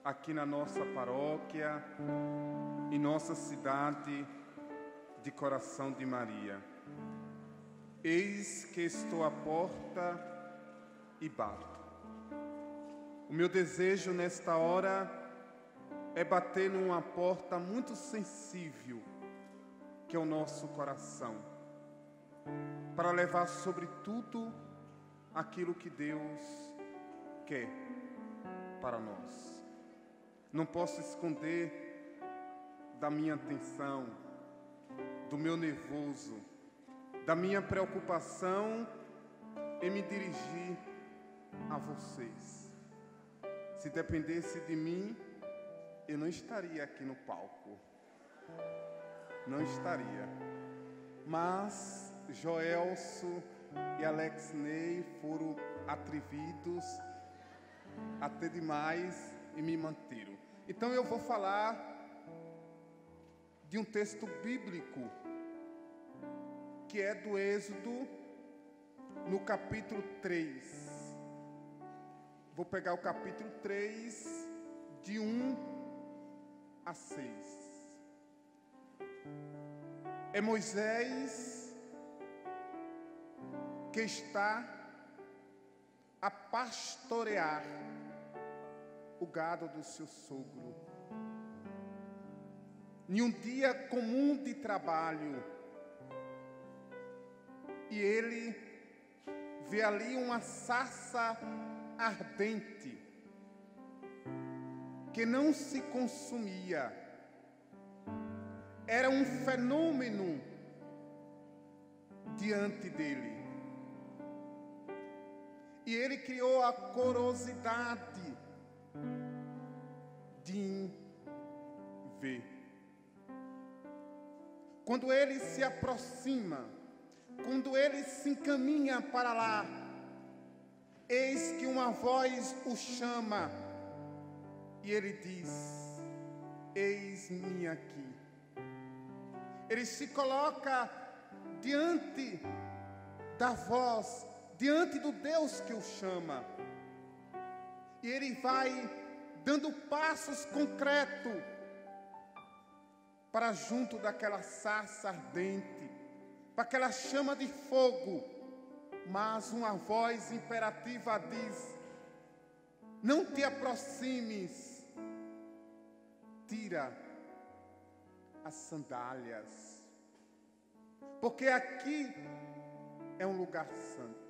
aqui na nossa paróquia, em nossa cidade de Coração de Maria. Eis que estou à porta e bato. O meu desejo nesta hora é bater numa porta muito sensível, que é o nosso coração, para levar sobre tudo aquilo que Deus quer para nós. Não posso esconder da minha atenção, do meu nervoso, da minha preocupação em me dirigir a vocês. Se dependesse de mim, eu não estaria aqui no palco. Não estaria. Mas Joelso e Alex Ney foram atrevidos até demais e me manteram. Então eu vou falar de um texto bíblico que é do Êxodo, no capítulo 3. Vou pegar o capítulo 3, de 1 a 6. É Moisés que está a pastorear o gado do seu sogro. Em um dia comum de trabalho, e ele vê ali uma sarça ardente que não se consumia. Era um fenômeno diante dele. E ele criou a curiosidade de ver. Quando ele se aproxima, quando ele se encaminha para lá, eis que uma voz o chama, e ele diz: eis-me aqui. Ele se coloca diante da voz, diante do Deus que o chama, e ele vai dando passos concretos para junto daquela sarça ardente, para aquela chama de fogo. Mas uma voz imperativa diz: não te aproximes, tira as sandálias, porque aqui é um lugar santo.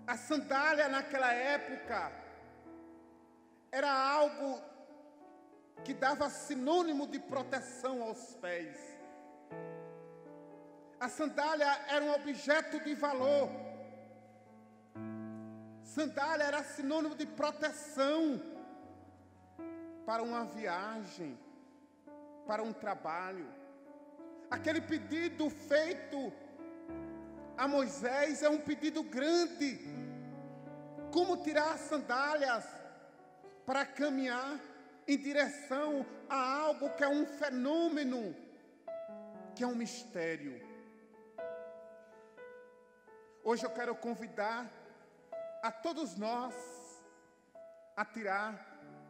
A sandália naquela época era algo que dava sinônimo de proteção aos pés. A sandália era um objeto de valor. Sandália era sinônimo de proteção para uma viagem, para um trabalho. Aquele pedido feito a Moisés é um pedido grande. Como tirar as sandálias para caminhar em direção a algo que é um fenômeno, que é um mistério. Hoje eu quero convidar a todos nós a tirar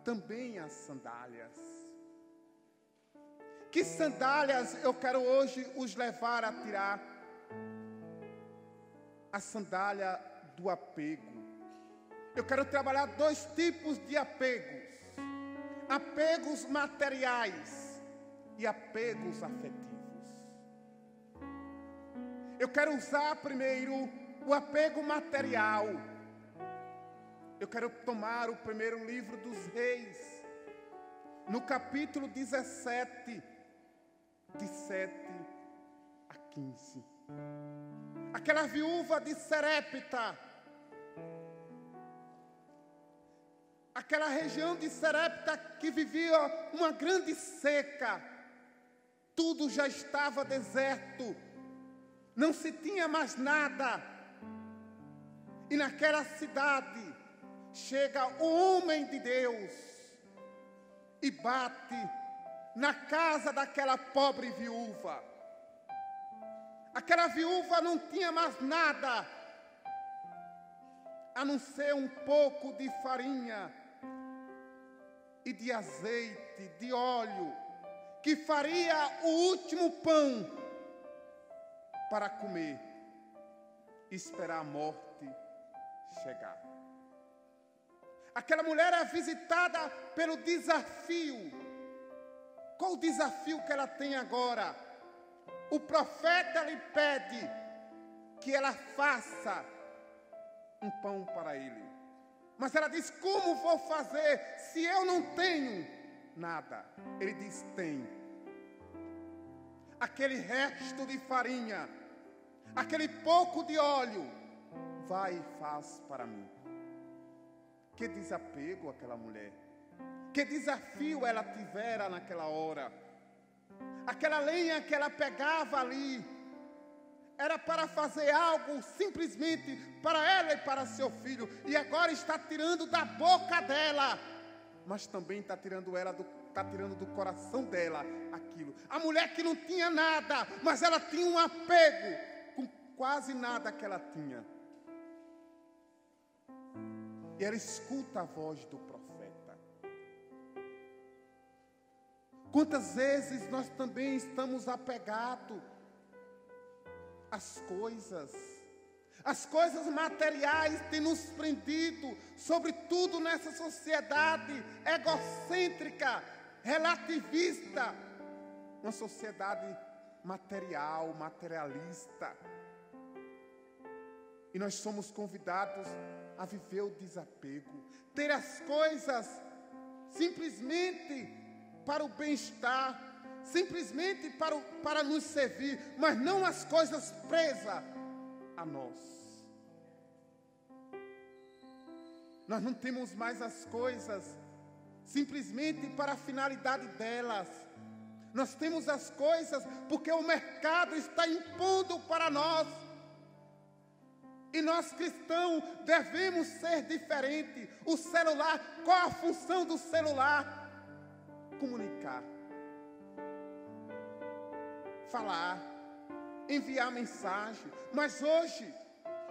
também as sandálias. Que sandálias eu quero hoje os levar a tirar? A sandália do apego. Eu quero trabalhar dois tipos de apegos: apegos materiais e apegos afetivos. Eu quero usar primeiro o apego material. Eu quero tomar o primeiro livro dos Reis, no capítulo 17, de 7 a 15. Aquela viúva de Serepta, aquela região de Serepta que vivia uma grande seca, tudo já estava deserto, não se tinha mais nada. E naquela cidade chega o homem de Deus e bate na casa daquela pobre viúva. Aquela viúva não tinha mais nada a não ser um pouco de farinha e de azeite, de óleo, que faria o último pão para comer e esperar a morte chegar. Aquela mulher é visitada pelo desafio. Qual o desafio que ela tem agora? O profeta lhe pede que ela faça um pão para ele. Mas ela diz: como vou fazer se eu não tenho nada? Ele diz: tem. Aquele resto de farinha, aquele pouco de óleo, vai e faz para mim. Que desapego aquela mulher. Que desafio ela tivera naquela hora. Aquela lenha que ela pegava ali era para fazer algo simplesmente para ela e para seu filho. E agora está tirando da boca dela, mas também está tirando do coração dela aquilo. A mulher que não tinha nada, mas ela tinha um apego com quase nada que ela tinha. E ela escuta a voz do profeta. Quantas vezes nós também estamos apegados às coisas materiais têm nos prendido, sobretudo nessa sociedade egocêntrica, relativista, uma sociedade material, materialista. E nós somos convidados a viver o desapego, ter as coisas simplesmente para o bem-estar, simplesmente para nos servir, mas não as coisas presas a nós. Nós não temos mais as coisas simplesmente para a finalidade delas. Nós temos as coisas porque o mercado está impondo para nós. E nós cristãos devemos ser diferentes. O celular, qual a função do celular? Comunicar, falar, enviar mensagem. Mas hoje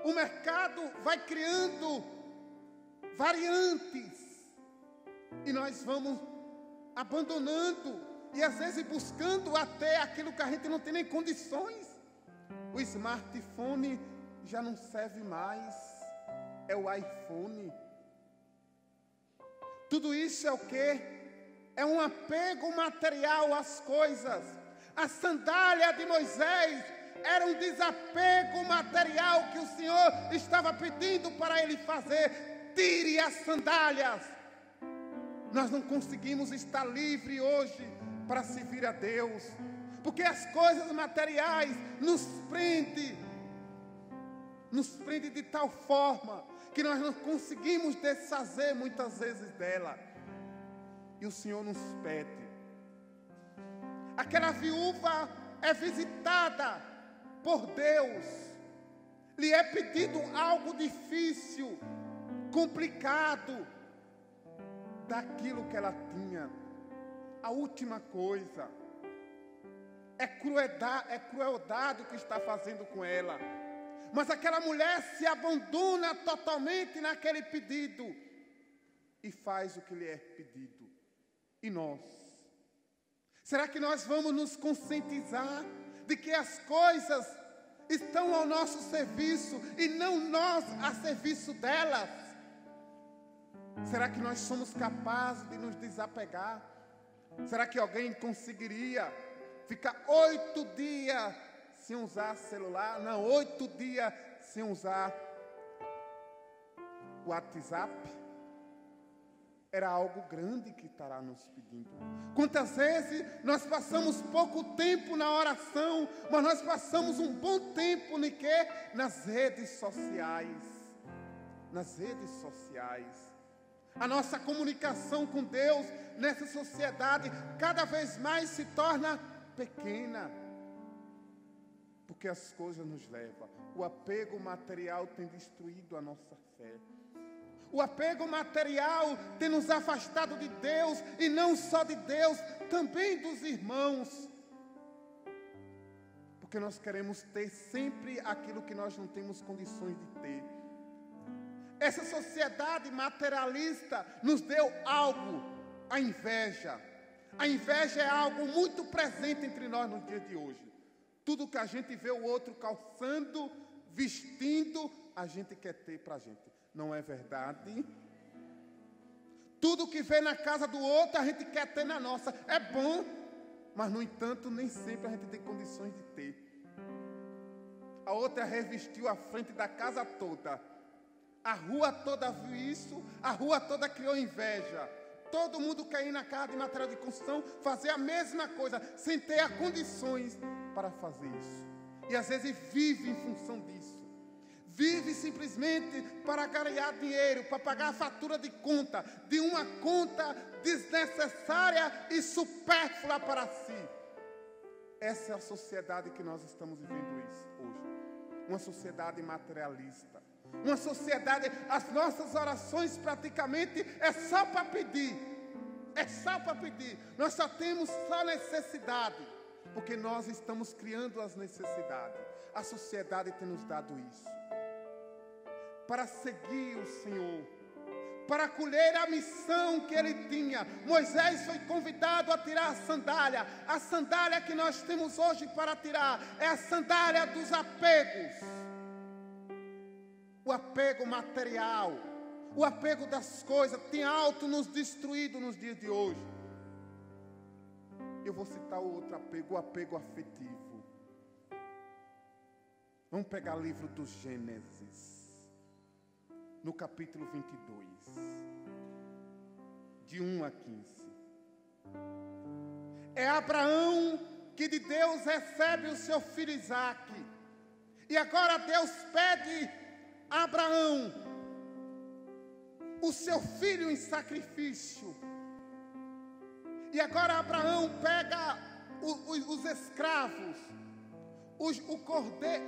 o mercado vai criando variantes e nós vamos abandonando e às vezes buscando até aquilo que a gente não tem nem condições. O smartphone já não serve mais, é o iPhone. Tudo isso é o quê? É um apego material às coisas. A sandália de Moisés era um desapego material que o Senhor estava pedindo para ele fazer. Tire as sandálias. Nós não conseguimos estar livres hoje para servir a Deus, porque as coisas materiais nos prendem de tal forma que nós não conseguimos desfazer muitas vezes dela. E o Senhor nos pede. Aquela viúva é visitada por Deus. Lhe é pedido algo difícil, complicado, daquilo que ela tinha. A última coisa. É crueldade o que está fazendo com ela. Mas aquela mulher se abandona totalmente naquele pedido e faz o que lhe é pedido. E nós? Será que nós vamos nos conscientizar de que as coisas estão ao nosso serviço e não nós a serviço delas? Será que nós somos capazes de nos desapegar? Será que alguém conseguiria ficar 8 dias sem usar celular? Não, 8 dias sem usar o WhatsApp? Era algo grande que estará nos pedindo. Quantas vezes nós passamos pouco tempo na oração, mas nós passamos um bom tempo em quê? Nas redes sociais. Nas redes sociais. A nossa comunicação com Deus nessa sociedade cada vez mais se torna pequena. Porque as coisas nos levam. O apego material tem destruído a nossa fé. O apego material tem nos afastado de Deus, e não só de Deus, também dos irmãos. Porque nós queremos ter sempre aquilo que nós não temos condições de ter. Essa sociedade materialista nos deu algo, a inveja. A inveja é algo muito presente entre nós nos dias de hoje. Tudo que a gente vê o outro calçando, vestindo, a gente quer ter para a gente. Não é verdade? Tudo que vê na casa do outro, a gente quer ter na nossa. É bom, mas no entanto, nem sempre a gente tem condições de ter. A outra revestiu a frente da casa toda. A rua toda viu isso, a rua toda criou inveja. Todo mundo quer ir na casa de material de construção, fazer a mesma coisa, sem ter as condições para fazer isso. E às vezes vive em função disso. Vive simplesmente para ganhar dinheiro, para pagar a fatura de conta, de uma conta desnecessária e supérflua para si. Essa é a sociedade que nós estamos vivendo hoje. Uma sociedade materialista. Uma sociedade, as nossas orações praticamente é só para pedir. É só para pedir. Nós só temos só necessidade. Porque nós estamos criando as necessidades. A sociedade tem nos dado isso. Para seguir o Senhor, para colher a missão que ele tinha. Moisés foi convidado a tirar a sandália que nós temos hoje para tirar, é a sandália dos apegos, o apego material, o apego das coisas, tem alto nos destruído nos dias de hoje. Eu vou citar o outro apego, o apego afetivo. Vamos pegar o livro do Gênesis, no capítulo 22, de 1 a 15. É Abraão que de Deus recebe o seu filho Isaque. E agora Deus pede a Abraão o seu filho em sacrifício. E agora Abraão pega os escravos, o cordeiro,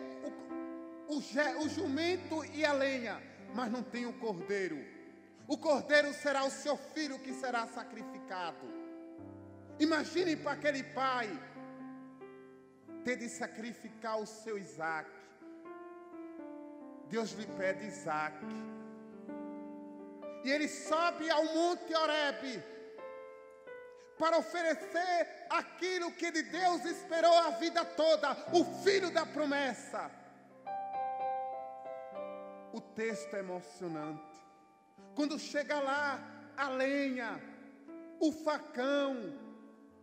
o jumento e a lenha, mas não tem o cordeiro. O cordeiro será o seu filho que será sacrificado. Imagine para aquele pai ter de sacrificar o seu Isaque. Deus lhe pede Isaque. E ele sobe ao Monte Horebe para oferecer aquilo que de Deus esperou a vida toda, o filho da promessa. O texto é emocionante. Quando chega lá, a lenha, o facão,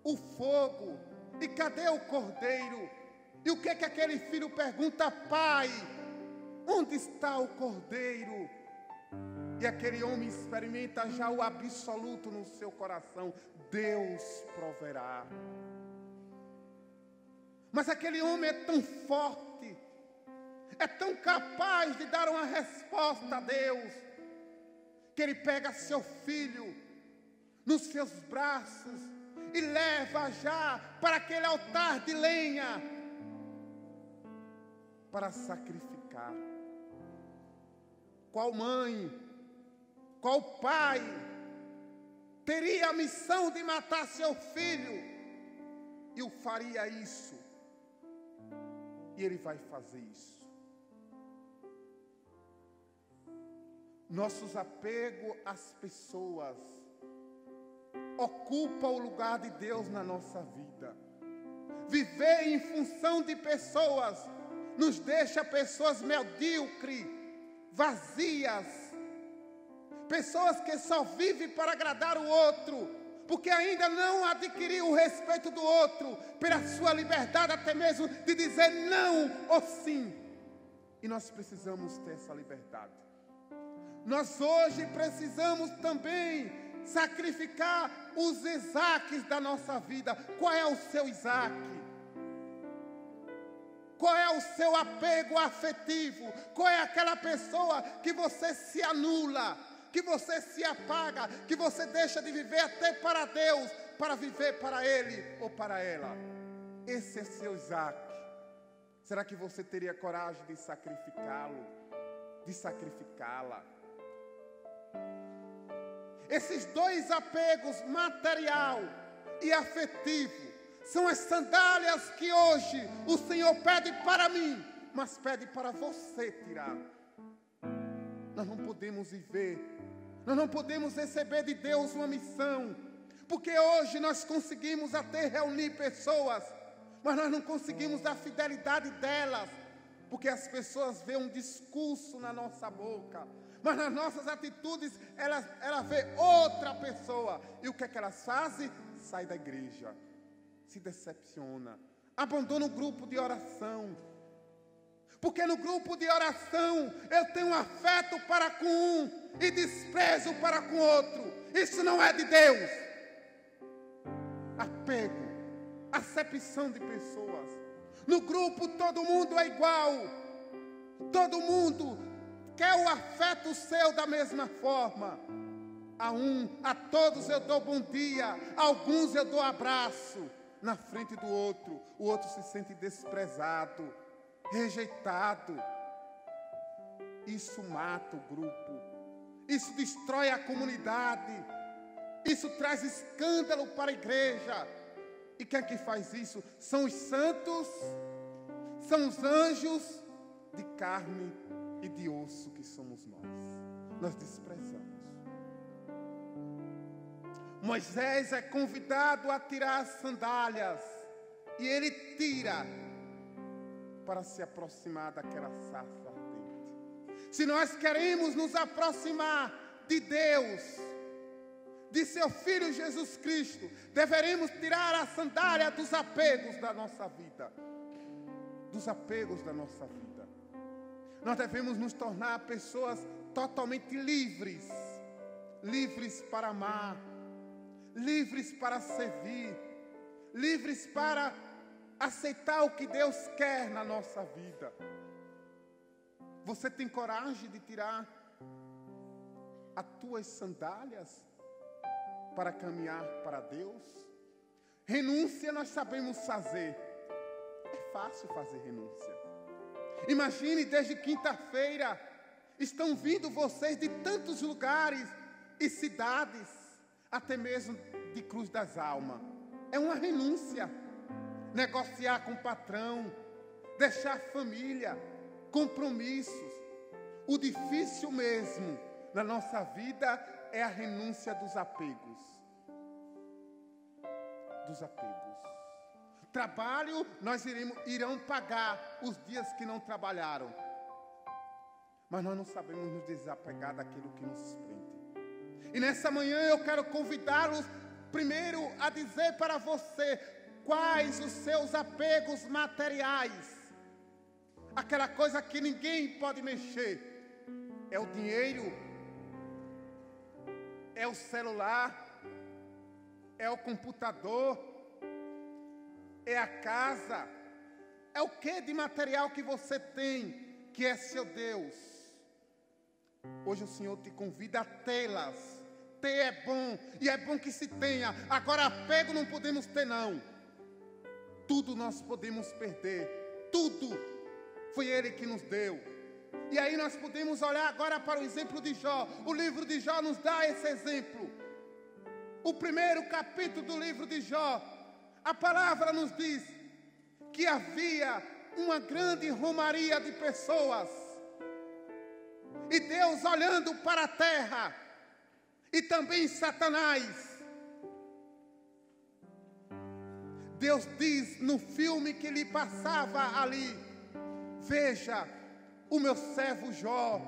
o fogo, e cadê o cordeiro? E o que aquele filho pergunta? Pai, onde está o cordeiro? E aquele homem experimenta já o absoluto no seu coração: Deus proverá. Mas aquele homem é tão forte, é tão capaz de dar uma resposta a Deus, que ele pega seu filho nos seus braços e leva já para aquele altar de lenha para sacrificar. Qual mãe, qual pai teria a missão de matar seu filho e o faria isso? E ele vai fazer isso. Nossos apegos às pessoas ocupam o lugar de Deus na nossa vida. Viver em função de pessoas nos deixa pessoas medíocres, vazias, pessoas que só vivem para agradar o outro, porque ainda não adquiriu o respeito do outro, pela sua liberdade até mesmo de dizer não ou sim. E nós precisamos ter essa liberdade. Nós hoje precisamos também sacrificar os Isaques da nossa vida. Qual é o seu Isaque? Qual é o seu apego afetivo? Qual é aquela pessoa que você se anula, que você se apaga, que você deixa de viver até para Deus, para viver para Ele ou para ela? Esse é seu Isaque. Será que você teria coragem de sacrificá-lo? De sacrificá-la? Esses dois apegos, material e afetivo, são as sandálias que hoje o Senhor pede para mim, mas pede para você tirar. Nós não podemos viver, nós não podemos receber de Deus uma missão, Porque hoje nós conseguimos até reunir pessoas, mas nós não conseguimos a fidelidade delas, porque as pessoas veem um discurso na nossa boca, mas nas nossas atitudes ela vê outra pessoa. E o que é que elas fazem? Sai da igreja, se decepciona, abandona o grupo de oração. Porque no grupo de oração eu tenho afeto para com um e desprezo para com outro. Isso não é de Deus. Apego, acepção de pessoas. No grupo todo mundo é igual. Todo mundo quer o afeto seu da mesma forma. A todos eu dou bom dia, a alguns eu dou abraço. Na frente do outro, o outro se sente desprezado, rejeitado. Isso mata o grupo. Isso destrói a comunidade. Isso traz escândalo para a igreja. E quem é que faz isso? São os santos, são os anjos de carne e de osso que somos nós. Nós desprezamos. Moisés é convidado a tirar as sandálias. E ele tira para se aproximar daquela sarça ardente. Se nós queremos nos aproximar de Deus, de seu Filho Jesus Cristo, deveremos tirar a sandália dos apegos da nossa vida. Dos apegos da nossa vida. Nós devemos nos tornar pessoas totalmente livres. Livres para amar. Livres para servir. Livres para aceitar o que Deus quer na nossa vida. Você tem coragem de tirar as tuas sandálias para caminhar para Deus? Renúncia nós sabemos fazer. É fácil fazer renúncia. Imagine, desde quinta-feira estão vindo vocês de tantos lugares e cidades, até mesmo de Cruz das Almas. É uma renúncia. Negociar com o patrão, deixar a família, compromissos. O difícil mesmo na nossa vida é a renúncia dos apegos. Dos apegos. Trabalho, nós irão pagar os dias que não trabalharam. Mas nós não sabemos nos desapegar daquilo que nos prende. E nessa manhã eu quero convidá-los primeiro a dizer para você quais os seus apegos materiais. Aquela coisa que ninguém pode mexer. É o dinheiro, é o celular, é o computador, é a casa. É o que de material que você tem, que é seu Deus? Hoje o Senhor te convida a tê-las. Ter é bom, e é bom que se tenha. Agora apego não podemos ter não. Tudo nós podemos perder. Tudo foi Ele que nos deu. E aí nós podemos olhar agora para o exemplo de Jó. O livro de Jó nos dá esse exemplo. O primeiro capítulo do livro de Jó, a palavra nos diz que havia uma grande romaria de pessoas. E Deus olhando para a terra, e também Satanás. Deus diz no filme que lhe passava ali: veja o meu servo Jó,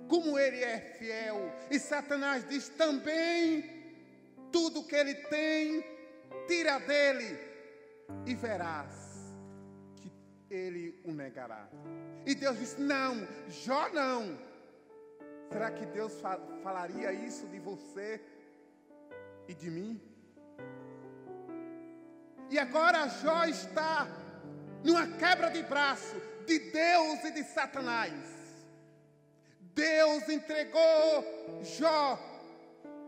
como ele é fiel. E Satanás diz também: tudo que ele tem, tira dele, e verás que ele o negará. E Deus diz: não, Jó não. Será que Deus falaria isso de você e de mim? E agora Jó está numa quebra de braço de Deus e de Satanás. Deus entregou Jó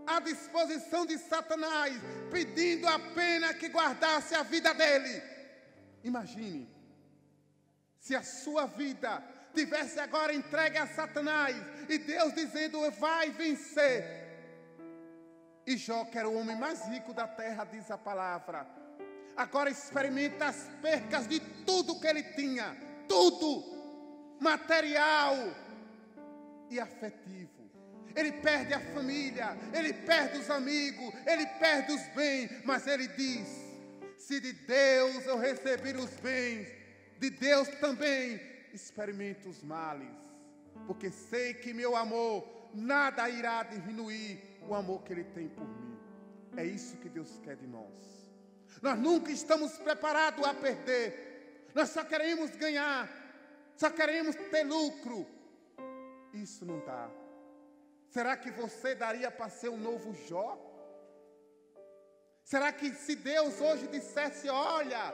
à disposição de Satanás, pedindo apenas que guardasse a vida dele. Imagine se a sua vida tivesse agora entregue a Satanás e Deus dizendo: vai vencer. E Jó, que era o homem mais rico da terra, diz a palavra, agora experimenta as percas de tudo que ele tinha, tudo, material e afetivo. ele perde a família, ele perde os amigos, ele perde os bens, mas ele diz: se de Deus eu receber os bens, de Deus também experimento os males, porque sei que meu amor nada irá diminuir o amor que ele tem por mim. É isso que Deus quer de nós. Nós nunca estamos preparados a perder, nós só queremos ganhar, só queremos ter lucro. Isso não dá. Será que você daria para ser um novo Jó? Será que se Deus hoje dissesse: olha,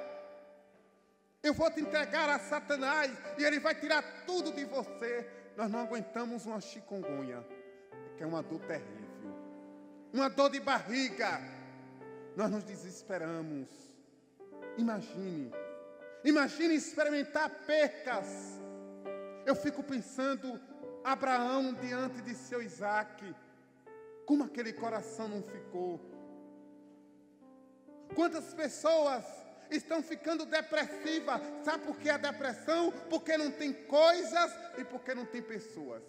eu vou te entregar a Satanás e ele vai tirar tudo de você, nós não aguentamos uma chikungunya, que é uma dor terrível, uma dor de barriga, nós nos desesperamos. Imagine experimentar percas. Eu fico pensando, Abraão diante de seu Isaque, como aquele coração não ficou? Quantas pessoas estão ficando depressivas? Sabe por que a depressão? Porque não tem coisas e porque não tem pessoas.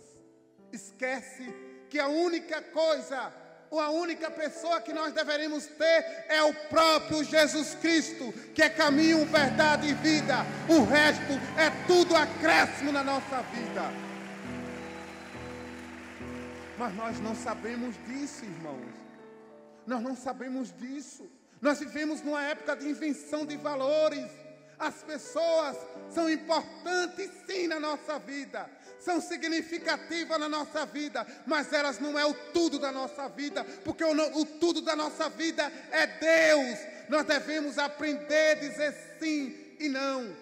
Esquece que a única coisa, ou a única pessoa que nós deveríamos ter é o próprio Jesus Cristo, que é caminho, verdade e vida. O resto é tudo acréscimo na nossa vida. Mas nós não sabemos disso, irmãos. Nós não sabemos disso. Nós vivemos numa época de invenção de valores. As pessoas são importantes sim na nossa vida, são significativas na nossa vida, mas elas não é o tudo da nossa vida, porque o tudo da nossa vida é Deus. Nós devemos aprender a dizer sim e não.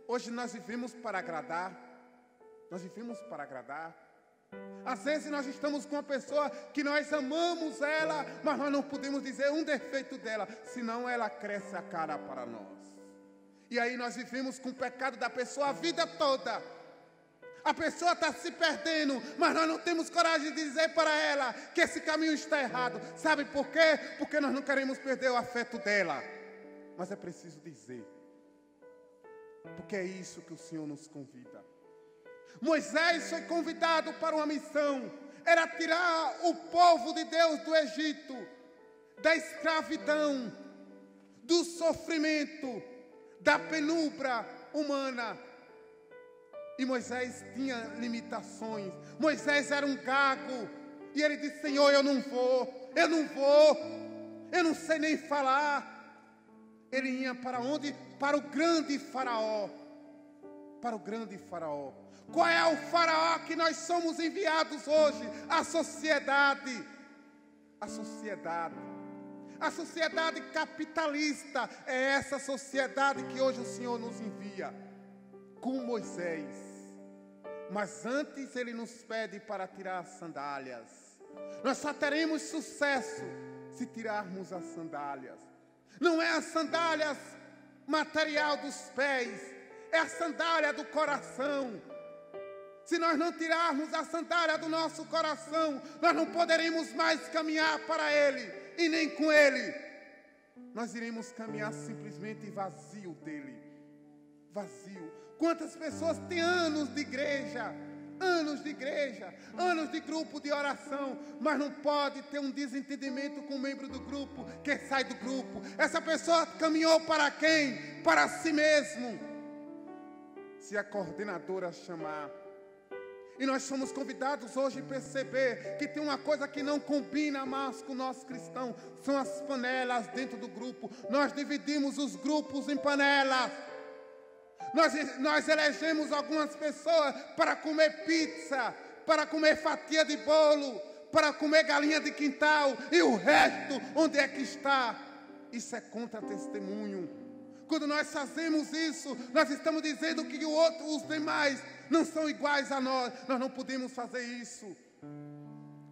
Hoje nós vivemos para agradar. Às vezes nós estamos com uma pessoa que nós amamos ela, mas nós não podemos dizer um defeito dela, senão ela cresce a cara para nós. E aí nós vivemos com o pecado da pessoa a vida toda. A pessoa está se perdendo, mas nós não temos coragem de dizer para ela que esse caminho está errado. Sabe por quê? Porque nós não queremos perder o afeto dela. Mas é preciso dizer, porque é isso que o Senhor nos convida. Moisés foi convidado para uma missão, era tirar o povo de Deus do Egito, da escravidão, do sofrimento, da penumbra humana. E Moisés tinha limitações. Moisés era um gago, e ele disse: Senhor, eu não vou, eu não sei nem falar. Ele ia para onde? Para o grande faraó. Para o grande faraó. Qual é o faraó que nós somos enviados hoje? A sociedade. A sociedade. A sociedade capitalista. É essa sociedade que hoje o Senhor nos envia. Com Moisés. Mas antes ele nos pede para tirar as sandálias. Nós só teremos sucesso se tirarmos as sandálias. Não é as sandálias material dos pés, é a sandália do coração. Se nós não tirarmos a sandália do nosso coração, nós não poderemos mais caminhar para Ele e nem com Ele. Nós iremos caminhar simplesmente vazio dEle. Vazio. Quantas pessoas têm anos de igreja, anos de grupo de oração, mas não pode ter um desentendimento com o membro do grupo, que sai do grupo. Essa pessoa caminhou para quem? Para si mesmo. Se a coordenadora chamar, e nós somos convidados hoje a perceber que tem uma coisa que não combina mais com o nosso cristão, são as panelas dentro do grupo. Nós dividimos os grupos em panelas. Nós elegemos algumas pessoas para comer pizza, para comer fatia de bolo, para comer galinha de quintal, e o resto, onde é que está? Isso é contra-testemunho. Quando nós fazemos isso, nós estamos dizendo que os demais não são iguais a nós. Nós não podemos fazer isso.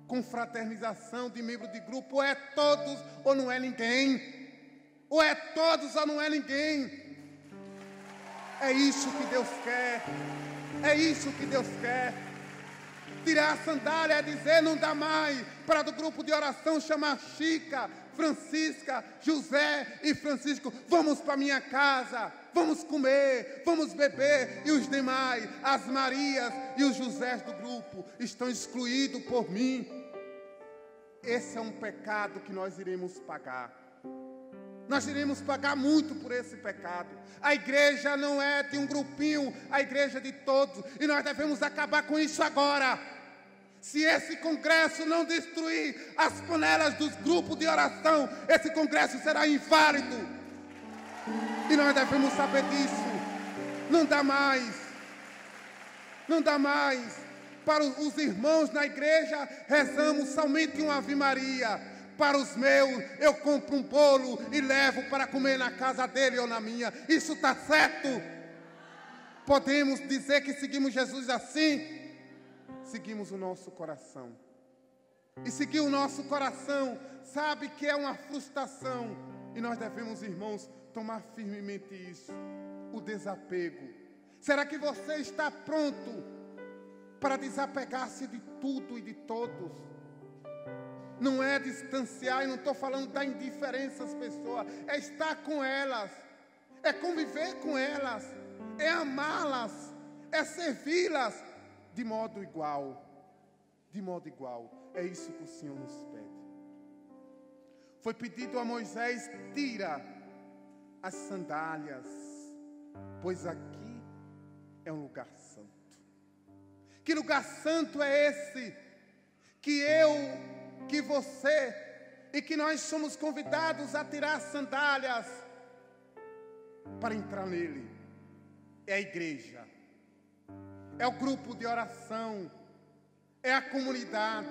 Confraternização de membro de grupo, ou é todos ou não é ninguém. Ou é todos ou não é ninguém. É isso que Deus quer. É isso que Deus quer. Tirar a sandália é dizer: não dá mais para do grupo de oração chamar Chica, Francisca, José e Francisco. Vamos para minha casa, vamos comer, vamos beber. E os demais, as Marias e os Josés do grupo, estão excluídos por mim. esse é um pecado que nós iremos pagar. Nós iremos pagar muito por esse pecado. A igreja não é de um grupinho, a igreja é de todos. E nós devemos acabar com isso agora. Se esse congresso não destruir as panelas dos grupos de oração, esse congresso será inválido. E nós devemos saber disso. Não dá mais. Não dá mais. Para os irmãos na igreja, rezamos somente uma Ave Maria. Para os meus, eu compro um bolo e levo para comer na casa dele ou na minha. Isso está certo? Podemos dizer que seguimos Jesus assim? Seguimos o nosso coração. E seguir o nosso coração, sabe que é uma frustração. E nós devemos, irmãos, tomar firmemente isso. O desapego. Será que você está pronto para desapegar-se de tudo e de todos? Não é distanciar, e não estou falando da indiferença às pessoas, é estar com elas, é conviver com elas, é amá-las, é servi-las de modo igual. De modo igual, é isso que o Senhor nos pede. Foi pedido a Moisés: tira as sandálias, pois aqui é um lugar santo. Que lugar santo é esse? Que eu, que você e que nós somos convidados a tirar as sandálias para entrar nele. É a igreja, é o grupo de oração, é a comunidade,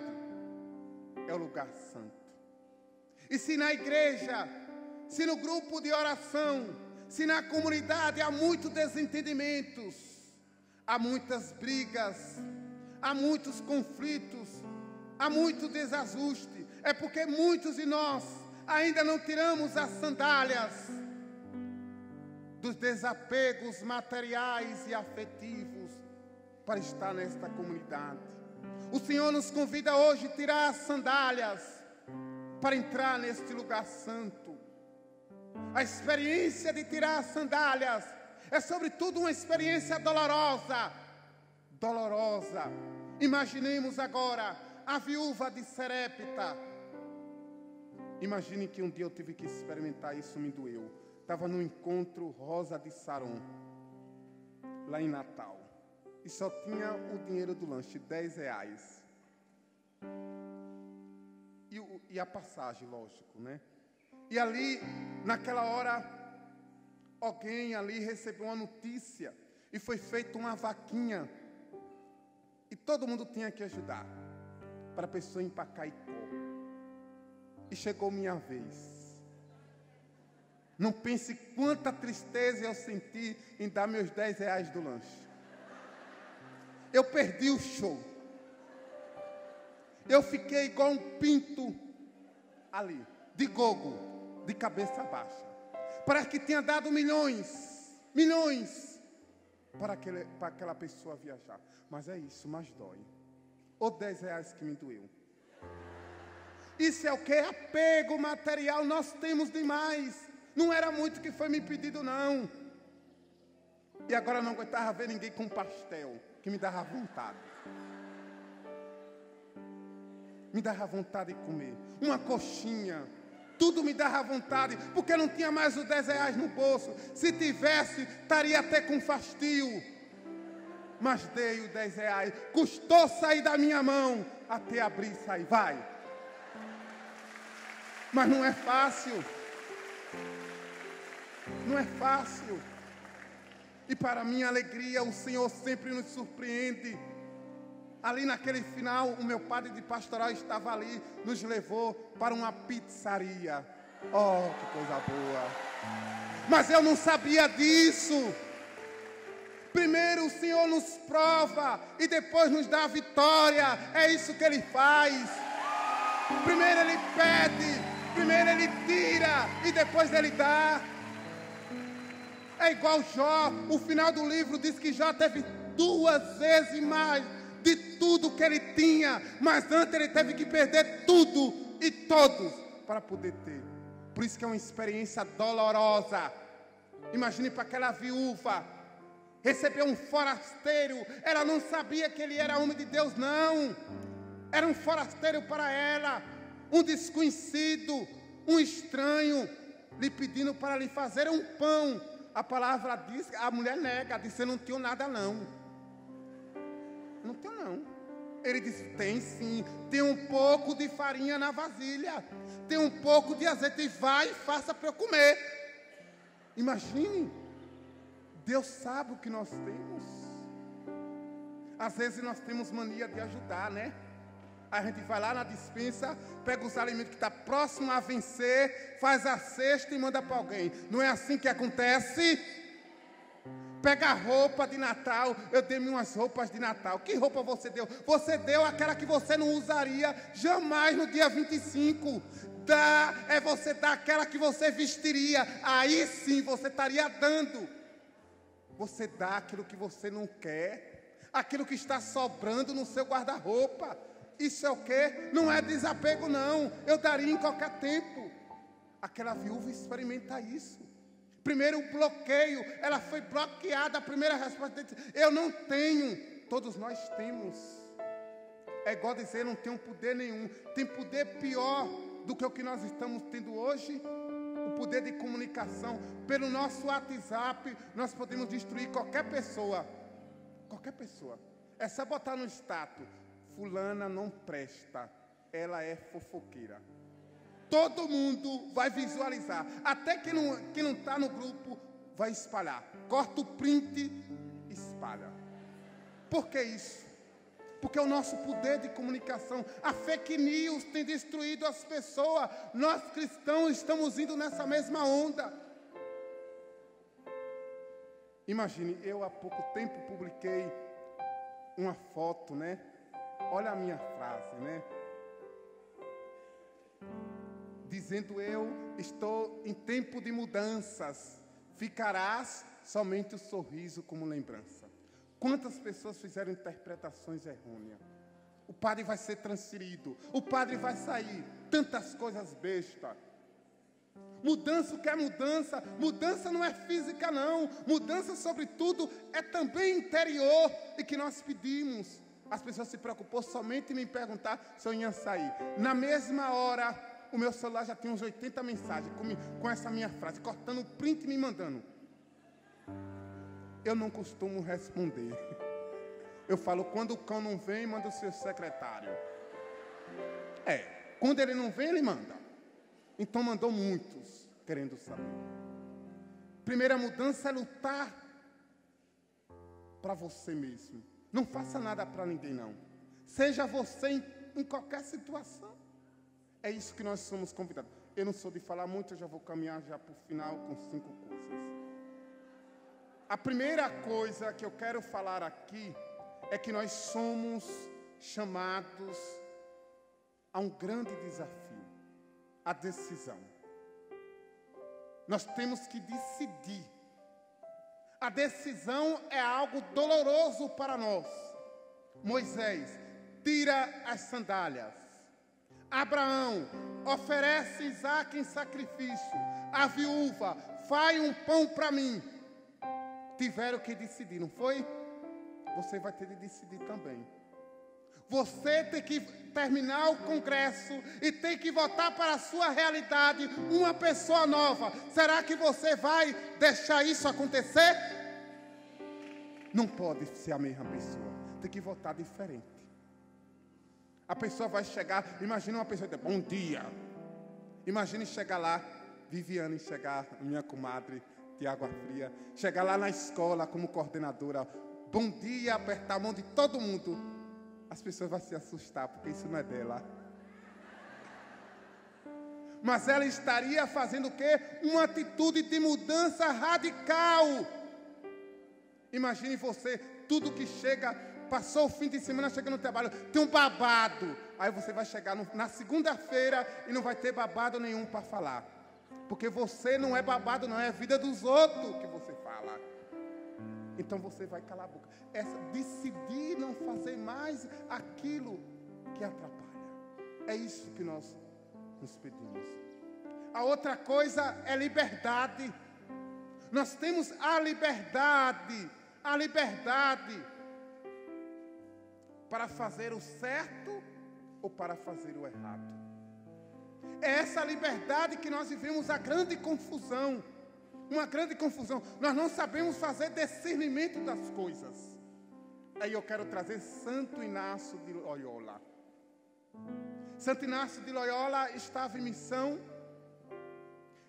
é o lugar santo. E se na igreja, se no grupo de oração, se na comunidade há muitos desentendimentos, há muitas brigas, há muitos conflitos, há muito desajuste, é porque muitos de nós ainda não tiramos as sandálias dos desapegos materiais e afetivos para estar nesta comunidade. O Senhor nos convida hoje a tirar as sandálias para entrar neste lugar santo. A experiência de tirar as sandálias é sobretudo uma experiência dolorosa. Dolorosa. Imaginemos agora a viúva de Serepta. Imagine que um dia eu tive que experimentar isso, me doeu. Estava no encontro Rosa de Saron, lá em Natal. E só tinha o dinheiro do lanche, R$10. E a passagem, lógico, né? E ali, naquela hora, alguém ali recebeu uma notícia. E foi feita uma vaquinha. E todo mundo tinha que ajudar para a pessoa empacar Icó. E chegou minha vez. Não pense quanta tristeza eu senti em dar meus R$10 do lanche. Eu perdi o show. Eu fiquei igual um pinto ali, de gogo, de cabeça baixa. Parece que tinha dado milhões para aquela pessoa viajar. Mas é isso, mas dói. Ou R$10 que me doeu. Isso é o que? Apego material, nós temos demais. Não era muito que foi me pedido, não. E agora não aguentava ver ninguém com pastel, que me dava vontade. Me dava vontade de comer. Uma coxinha. Tudo me dava vontade, porque não tinha mais os R$10 no bolso. Se tivesse, estaria até com fastio. Mas dei os R$10. Custou sair da minha mão até abrir e sair. Vai. Mas não é fácil. Não é fácil. E para minha alegria, o Senhor sempre nos surpreende. Ali naquele final, o meu padre de pastoral estava ali, nos levou para uma pizzaria. Oh, que coisa boa. Mas eu não sabia disso. Primeiro o Senhor nos prova e depois nos dá a vitória. É isso que Ele faz. Primeiro Ele pede, primeiro Ele tira e depois Ele dá. É igual Jó. O final do livro diz que Jó teve 2 vezes mais de tudo que ele tinha, mas antes ele teve que perder tudo e todos para poder ter. Por isso que é uma experiência dolorosa. Imagine para aquela viúva receber um forasteiro. Ela não sabia que ele era homem de Deus, não. Era um forasteiro para ela. um desconhecido, um estranho, lhe pedindo para lhe fazer um pão. A palavra diz, a mulher nega, disse: eu não tenho nada não. Não tenho não. Ele disse: tem sim, tem um pouco de farinha na vasilha, tem um pouco de azeite, vai e faça para eu comer. Imagine, Deus sabe o que nós temos. Às vezes nós temos mania de ajudar, né? A gente vai lá na despensa, pega os alimentos que está próximo a vencer, faz a cesta e manda para alguém. Não é assim que acontece? Pega a roupa de Natal, eu dei-me umas roupas de Natal. Que roupa você deu? Você deu aquela que você não usaria jamais no dia 25. Você dá aquela que você vestiria. Aí sim você estaria dando. Você dá aquilo que você não quer, aquilo que está sobrando no seu guarda-roupa. Isso é o quê? Não é desapego, não. Eu daria em qualquer tempo. Aquela viúva experimenta isso. Primeiro o bloqueio, ela foi bloqueada. A primeira resposta disse: eu não tenho. Todos nós temos. É igual dizer: não tenho poder nenhum. Tem poder pior do que o que nós estamos tendo hoje. O poder de comunicação. Pelo nosso WhatsApp, nós podemos destruir qualquer pessoa. Qualquer pessoa. É só botar no status: fulana não presta, ela é fofoqueira. Todo mundo vai visualizar. Até quem não está no grupo vai espalhar. Corta o print, espalha. Por que isso? Porque o nosso poder de comunicação, a fake news tem destruído as pessoas. Nós cristãos estamos indo nessa mesma onda. Imagine, eu há pouco tempo publiquei uma foto, né? Olha a minha frase, né? Dizendo: eu estou em tempo de mudanças, ficarás somente o sorriso como lembrança. Quantas pessoas fizeram interpretações errôneas? O padre vai ser transferido, o padre vai sair, tantas coisas bestas. Mudança, o que é mudança? Mudança não é física não, mudança sobretudo é também interior, e que nós pedimos. As pessoas se preocupou somente em me perguntar se eu ia sair. Na mesma hora, o meu celular já tem uns 80 mensagens com essa minha frase, cortando o print e me mandando. Eu não costumo responder. Eu falo: quando o cão não vem, manda o seu secretário. Quando ele não vem, ele manda. Então mandou muitos, querendo saber. Primeira mudança é lutar para você mesmo. Não faça nada para ninguém, não. Seja você em qualquer situação. É isso que nós somos convidados. Eu não sou de falar muito, eu já vou caminhar já para o final com 5 coisas. A primeira coisa que eu quero falar aqui é que nós somos chamados a um grande desafio, a decisão. Nós temos que decidir. A decisão é algo doloroso para nós. Moisés tira as sandálias. Abraão oferece Isaque em sacrifício. A viúva: faz um pão para mim. Tiveram que decidir, não foi? Você vai ter de decidir também. Você tem que terminar o congresso e tem que votar para a sua realidade uma pessoa nova. Será que você vai deixar isso acontecer? Não pode ser a mesma pessoa. Tem que votar diferente. A pessoa vai chegar, imagina uma pessoa, bom dia. Imagine chegar lá, Viviane chegar, minha comadre, de Água Fria, chegar lá na escola como coordenadora, bom dia, apertar a mão de todo mundo. As pessoas vão se assustar, porque isso não é dela. Mas ela estaria fazendo o quê? Uma atitude de mudança radical. Imagine você, tudo que chega, passou o fim de semana, chega no trabalho, tem um babado. Aí você vai chegar na segunda-feira e não vai ter babado nenhum para falar. Porque você não é babado, não, é a vida dos outros que você fala. Então você vai calar a boca. Decidir não fazer mais aquilo que atrapalha. É isso que nós nos pedimos. A outra coisa é liberdade. Nós temos a liberdade para fazer o certo ou para fazer o errado. É essa liberdade que nós vivemos a grande confusão. Uma grande confusão. Nós não sabemos fazer discernimento das coisas. Aí eu quero trazer Santo Inácio de Loyola. Santo Inácio de Loyola estava em missão.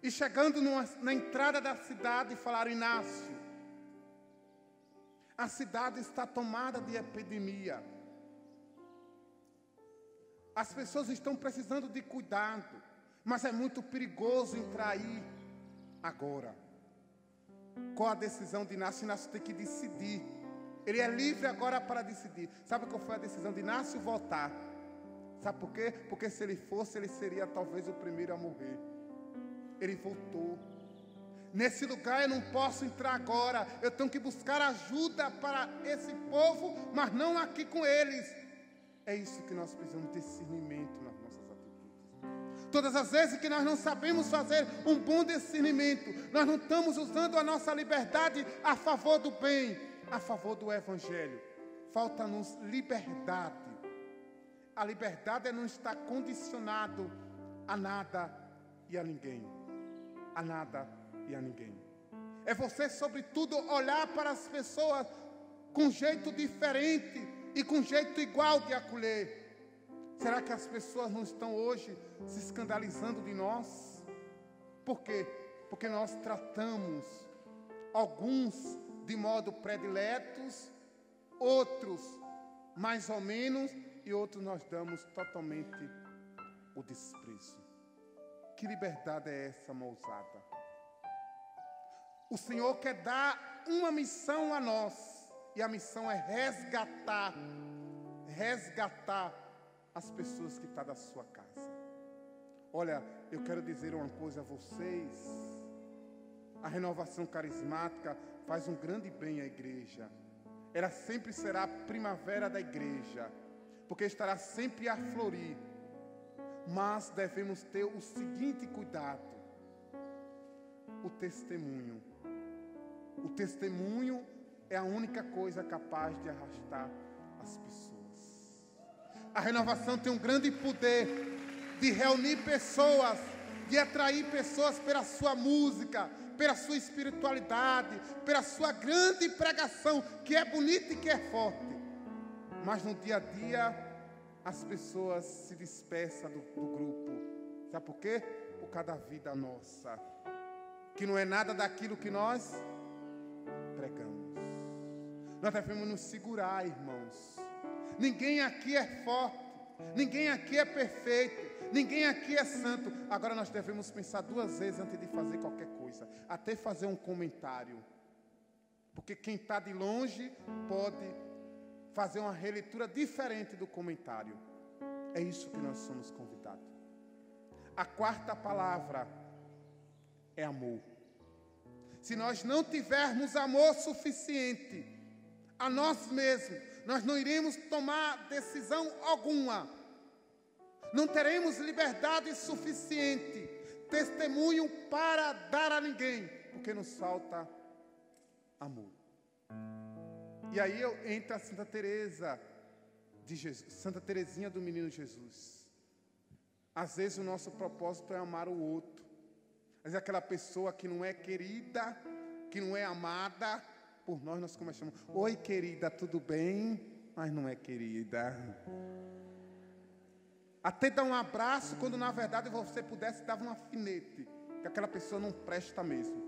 E chegando na entrada da cidade, falaram: Inácio, a cidade está tomada de epidemia. As pessoas estão precisando de cuidado, mas é muito perigoso entrar aí agora. Qual a decisão de Inácio? Inácio tem que decidir. Ele é livre agora para decidir. Sabe qual foi a decisão de Inácio? Voltar. Sabe por quê? Porque se ele fosse, ele seria talvez o primeiro a morrer. Ele voltou. Nesse lugar eu não posso entrar agora. Eu tenho que buscar ajuda para esse povo, mas não aqui com eles. É isso que nós precisamos, discernimento nas nossas atitudes. Todas as vezes que nós não sabemos fazer um bom discernimento, nós não estamos usando a nossa liberdade a favor do bem, a favor do Evangelho. Falta-nos liberdade. A liberdade é não estar condicionado a nada e a ninguém. A nada e a ninguém. É você, sobretudo, olhar para as pessoas com jeito diferente e com jeito igual de acolher. Será que as pessoas não estão hoje se escandalizando de nós? Por quê? Porque nós tratamos alguns de modo prediletos, outros mais ou menos, e outros nós damos totalmente o desprezo. Que liberdade é essa, moçada? O Senhor quer dar uma missão a nós. E a missão é resgatar as pessoas que estão da sua casa. Olha, eu quero dizer uma coisa a vocês. A renovação carismática faz um grande bem à igreja. Ela sempre será a primavera da igreja, porque estará sempre a florir. Mas devemos ter o seguinte cuidado: o testemunho. O testemunho é a única coisa capaz de arrastar as pessoas. A renovação tem um grande poder de reunir pessoas, de atrair pessoas pela sua música, pela sua espiritualidade, pela sua grande pregação, que é bonita e que é forte. Mas no dia a dia, as pessoas se dispersam do grupo. Sabe por quê? Por causa da vida nossa, que não é nada daquilo que nós pregamos. Nós devemos nos segurar, irmãos. Ninguém aqui é forte, ninguém aqui é perfeito, ninguém aqui é santo. Agora nós devemos pensar duas vezes antes de fazer qualquer coisa, até fazer um comentário. Porque quem está de longe pode fazer uma releitura diferente do comentário. É isso que nós somos convidados. A quarta palavra é amor. Se nós não tivermos amor suficiente a nós mesmos, nós não iremos tomar decisão alguma. Não teremos liberdade suficiente, testemunho para dar a ninguém, porque nos falta amor. E aí entra a Santa Teresa de Jesus, Santa Teresinha do Menino Jesus. Às vezes o nosso propósito é amar o outro. Às vezes aquela pessoa que não é querida, que não é amada por nós, nós começamos: oi querida, tudo bem? Mas não é querida. Até dar um abraço, quando na verdade você pudesse dar um alfinete, que aquela pessoa não presta mesmo.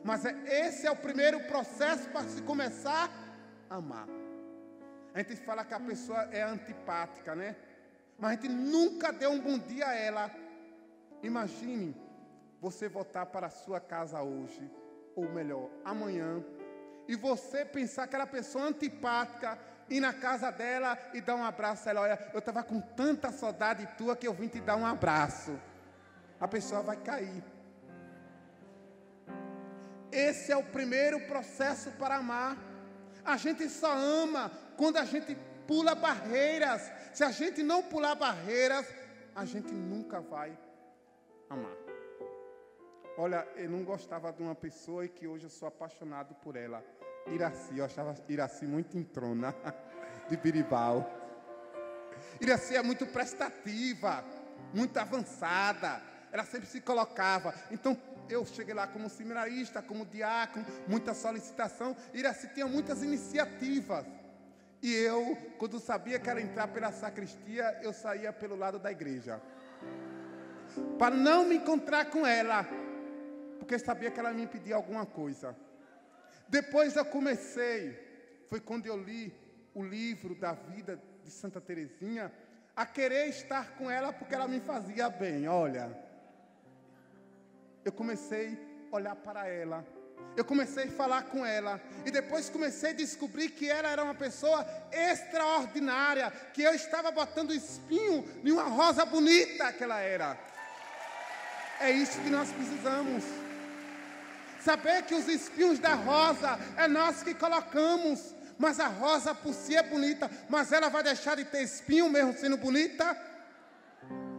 Mas esse é o primeiro processo para se começar a amar. A gente fala que a pessoa é antipática, né? Mas a gente nunca deu um bom dia a ela. Imagine você voltar para a sua casa hoje, ou melhor, amanhã, e você pensar aquela pessoa antipática, ir na casa dela e dar um abraço a ela: olha, eu estava com tanta saudade tua que eu vim te dar um abraço. A pessoa vai cair. Esse é o primeiro processo para amar. A gente só ama quando a gente pula barreiras. Se a gente não pular barreiras, a gente nunca vai amar. Olha, eu não gostava de uma pessoa e que hoje eu sou apaixonado por ela. Iraci, eu achava Iraci muito entrona, de Biribal. Iraci é muito prestativa, muito avançada. ela sempre se colocava. Então, eu cheguei lá como seminarista, como diácono, muita solicitação. Iraci tinha muitas iniciativas. E eu, quando sabia que era entrar pela sacristia, eu saía pelo lado da igreja. Para não me encontrar com ela, porque sabia que ela me impedia alguma coisa. Depois eu comecei, foi quando eu li o livro da vida de Santa Teresinha, a querer estar com ela porque ela me fazia bem. Olha, eu comecei a olhar para ela, eu comecei a falar com ela, e depois comecei a descobrir que ela era uma pessoa extraordinária, que eu estava botando espinho em uma rosa bonita que ela era. É isso que nós precisamos. Saber que os espinhos da rosa é nós que colocamos, mas a rosa por si é bonita, mas ela vai deixar de ter espinho mesmo sendo bonita?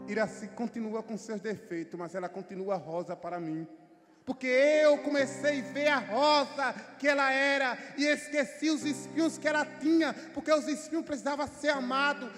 Iraci continua com seus defeitos, mas ela continua rosa para mim. Porque eu comecei a ver a rosa que ela era e esqueci os espinhos que ela tinha, porque os espinhos precisavam ser amados.